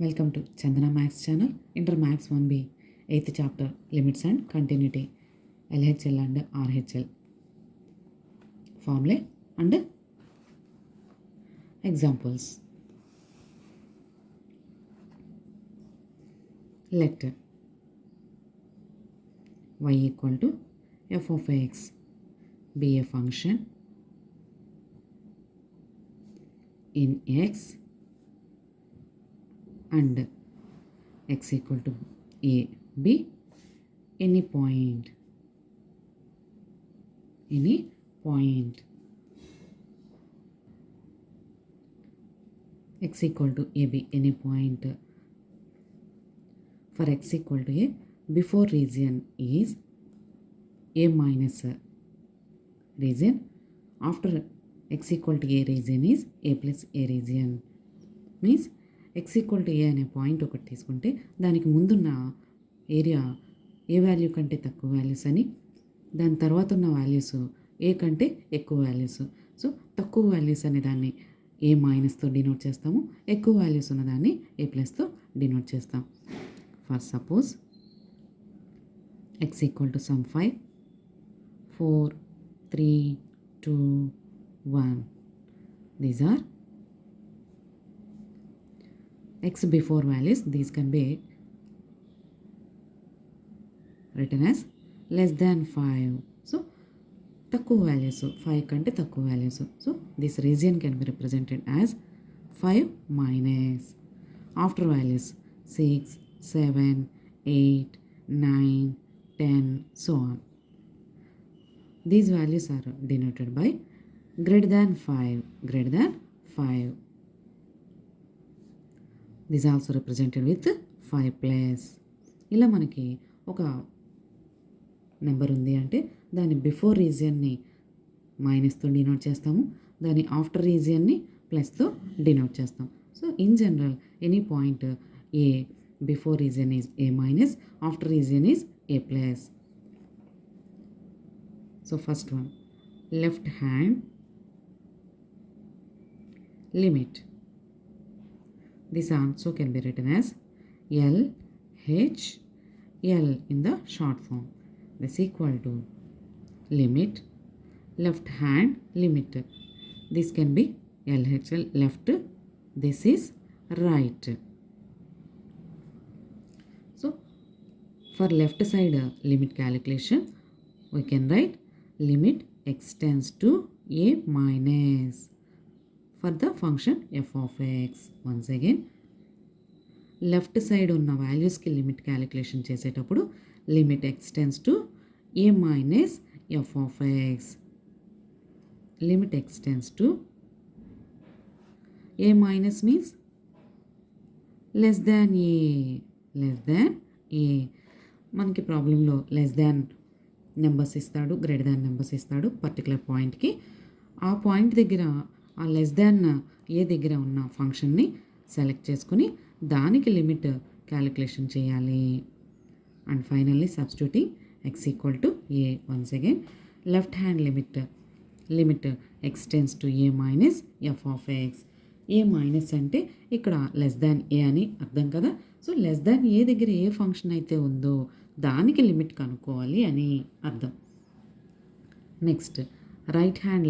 Welcome to Chandana Maths channel, Inter Maths 1B, 8th chapter, Limits and Continuity, LHL and RHL, Formulae and Examples. Let y equal to f of x be a function in x and x equal to a b any point x equal to a b any point for x equal to a before region is a minus region, after x equal to a region is a plus a region. Means x equal to a అనే point ఒకటి తీసుకుంటే దానికి ముందున్న area ఏ value కంటే తక్కువ values అని, దాని తర్వాత ఉన్న వాల్యూస్ ఏ కంటే ఎక్కువ వాల్యూస్. సో తక్కువ వాల్యూస్ అనే దాన్ని ఏ మైనస్తో డినోట్ చేస్తాము, ఎక్కువ వాల్యూస్ ఉన్నదాన్ని ఏ ప్లస్తో డినోట్ చేస్తాం. For suppose x equal to some 5, 4, 3, 2, 1. These are x before values. These can be written as less than 5. So తక్కువ వాల్యూస్ 5 కంటే తక్కువ values. So this region can be represented as 5 minus after values 6, 7, 8, 9, 10, so on. These values are denoted by greater than 5. This also represented with 5 plus. ఇలా మనకి ఒక number ఉంది అంటే దాని before రీజియన్ని మైనస్తో denote చేస్తాము, దాని ఆఫ్టర్ రీజియన్ని ప్లస్తో డినోట్ చేస్తాం. So in general any point A before region is a minus, after region is a plus. So first one, left hand limit. This also can be written as L H L in the short form. This equal to limit left hand limit. This can be L H L left. This is right. So for left side limit calculation, we can write limit extends to a minus for the function f of x. Once again, left side ఉన్న వాల్యూస్కి limit calculation చేసేటప్పుడు limit x tends to a minus f of x. Limit x tends to a minus means less than a. మనకి ప్రాబ్లంలో less than numbers ఇస్తాడు, greater than numbers ఇస్తాడు particular పాయింట్కి. ఆ point దగ్గర ఆ లెస్ దాన్ ఏ దగ్గర ఉన్న ఫంక్షన్ని సెలెక్ట్ చేసుకుని దానికి లిమిట్ క్యాలిక్యులేషన్ చేయాలి. And finally substituting X equal to A. Once again left hand limit x tends to a minus f of X. A minus అంటే ఇక్కడ లెస్ దాన్ ఏ అని అర్థం కదా. సో లెస్ దాన్ ఏ దగ్గర ఏ ఫంక్షన్ అయితే ఉందో దానికి లిమిట్ కనుక్కోవాలి అని అర్థం. Next right hand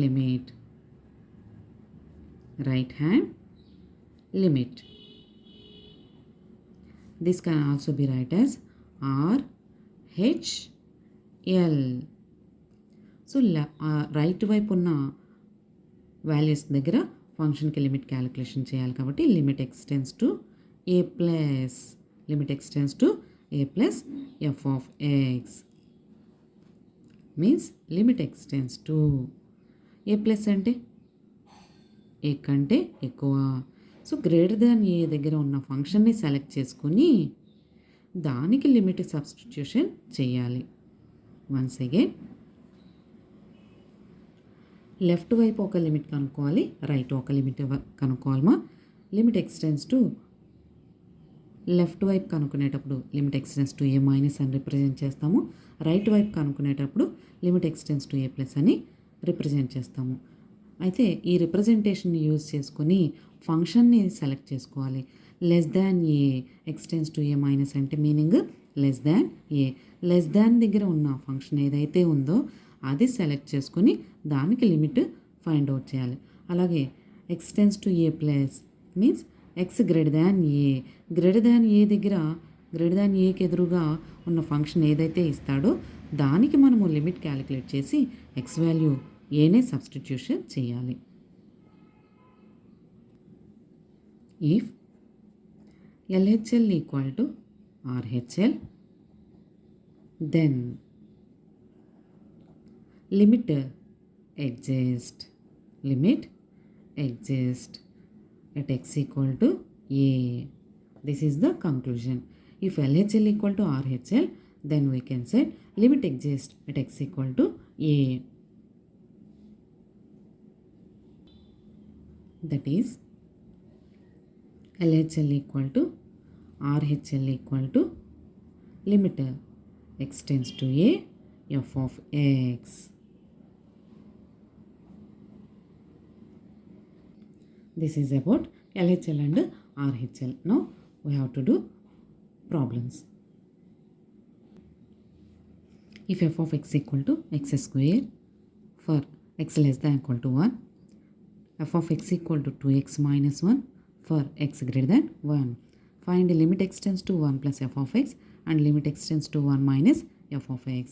limit. This can also be written as R H L. So right వైపు ఉన్న వాల్యూస్ దగ్గర ఫంక్షన్కి లిమిట్ క్యాలిక్యులేషన్ చేయాలి కాబట్టి limit x tends to a plus f of X. Means limit x tends to a plus అంటే ఏ కంటే ఎక్కువ. So greater than a దగ్గర ఉన్న ఫంక్షన్ని సెలెక్ట్ చేసుకుని దానికి లిమిట్ సబ్స్టిట్యూషన్ చేయాలి. వన్స్ అగైన్ లెఫ్ట్ వైపు ఒక లిమిట్ కనుక్కోవాలి, రైట్ ఒక లిమిట్ కనుక్కోవాలమా. లిమిట్ ఎక్స్టెన్స్ టు లెఫ్ట్ వైపు కనుక్కునేటప్పుడు limit x tends to a minus అని రిప్రజెంట్ చేస్తాము, రైట్ వైపు కనుక్కునేటప్పుడు limit x tends to a plus అని రిప్రజెంట్ చేస్తాము. అయితే ఈ రిప్రజెంటేషన్ని యూజ్ చేసుకొని ఫంక్షన్ని సెలెక్ట్ చేసుకోవాలి. Less than a x tends to a minus అంటే meaning less than a. Less than దగ్గర ఉన్న ఫంక్షన్ ఏదైతే ఉందో అది సెలెక్ట్ చేసుకొని దానికి లిమిట్ ఫైండ్ అవుట్ చేయాలి. అలాగే x tends to a plus means x greater than a. Greater than a దగ్గర గ్రేటర్ దాన్ ఏకి ఎదురుగా ఉన్న ఫంక్షన్ ఏదైతే ఇస్తాడో దానికి మనము లిమిట్ క్యాలిక్యులేట్ చేసి ఎక్స్ వాల్యూ ఏనే సబ్స్టిట్యూషన్ చేయాలి. If LHL equal to RHL then limit exist at x equal to a. This is the conclusion. If LHL equal to RHL, then we can say limit exist at x equal to a. That is LHL equal to RHL equal to limit x tends to a f of x. This is about LHL and RHL. Now we have to do problems. If f of x equal to x square for x less than equal to 1, f of x equal to 2x minus 1 for x greater than 1. Find the limit x tends to 1 plus f of x and limit x tends to 1 minus f of x.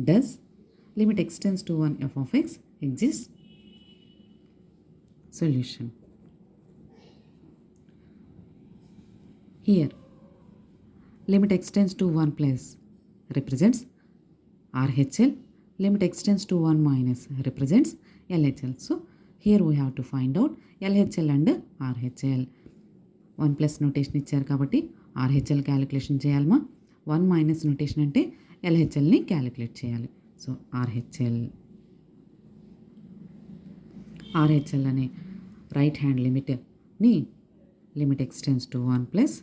Does limit x tends to 1 f of x exist? Solution. Here limit x tends to 1 plus represents RHL, limit x tends to 1 minus represents LHL. So here we have to find out LHL and RHL. 1 plus notation ఇచ్చారు కాబట్టి RHL calculation చేయాలమా, 1 minus notation అంటే LHLని calculate చేయాలి. So RHL అనే right hand లిమిట్ని limit x tends to 1 plus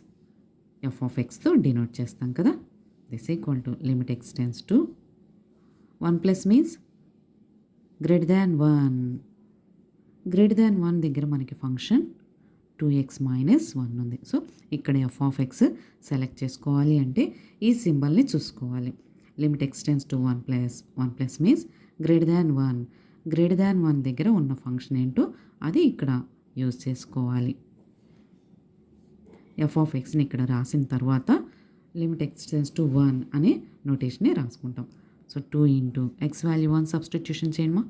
f of ఎక్స్తో denote చేస్తాం కదా. This equal to limit x tends to 1 plus means greater than 1. Greater than 1 దగ్గర మనకి ఫంక్షన్ 2x మైనస్ 1 ఉంది. సో ఇక్కడ ఎఫ్ ఆఫ్ ఎక్స్ సెలెక్ట్ చేసుకోవాలి అంటే ఈ సింబల్ని చూసుకోవాలి. Limit x tends to 1 plus means greater than 1. Greater than 1 దగ్గర ఉన్న ఫంక్షన్ ఏంటో అది ఇక్కడ యూజ్ చేసుకోవాలి. ఎఫ్ ఆఫ్ ఎక్స్ని ఇక్కడ రాసిన తర్వాత లిమిట్ ఎక్స్టెన్స్ టు 1 అనే నోటేషన్ని రాసుకుంటాం. So 2 into x value 1 substitution చేయమా,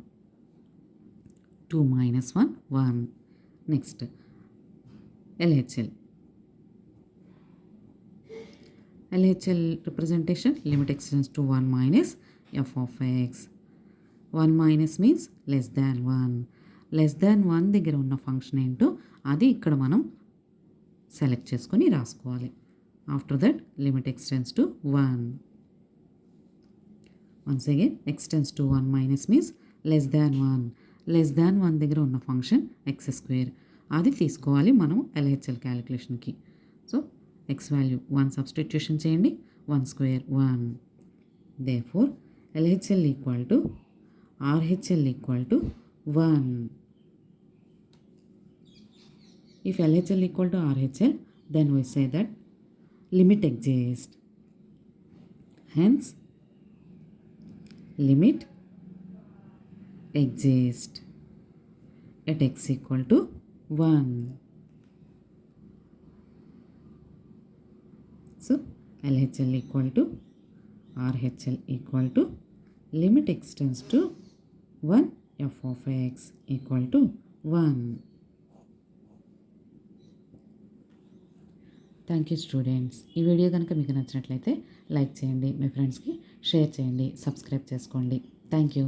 2 minus 1 1. Next LHL representation limit x tends to 1 minus f of x. 1 minus means less than 1. Less than 1 దగ్గర ఉన్న ఫంక్షన్ ఏంటో అది ఇక్కడ మనం సెలెక్ట్ చేసుకొని రాసుకోవాలి. After that limit x tends to 1. Once again ఎక్స్టెన్స్ to 1 minus means less than 1. Less than 1 దగ్గర ఉన్న ఫంక్షన్ ఎక్స్ స్క్వేర్ అది తీసుకోవాలి మనం LHL క్యాలిక్యులేషన్కి. సో ఎక్స్ వాల్యూ 1 సబ్స్టిట్యూషన్ చేయండి, 1 square 1. Therefore LHL equal to RHL equal to 1. If LHL equal to RHL, then we say that limit exists. Hence, limit exists at x equal to 1. So, LHL equal to RHL equal to limit extends to 1 f of x equal to 1. Thank you students. ఈ video కనుక మీకు నచ్చినట్లయితే like చేయండి, మీ ఫ్రెండ్స్కి share చేయండి, subscribe చేసుకోండి. Thank you.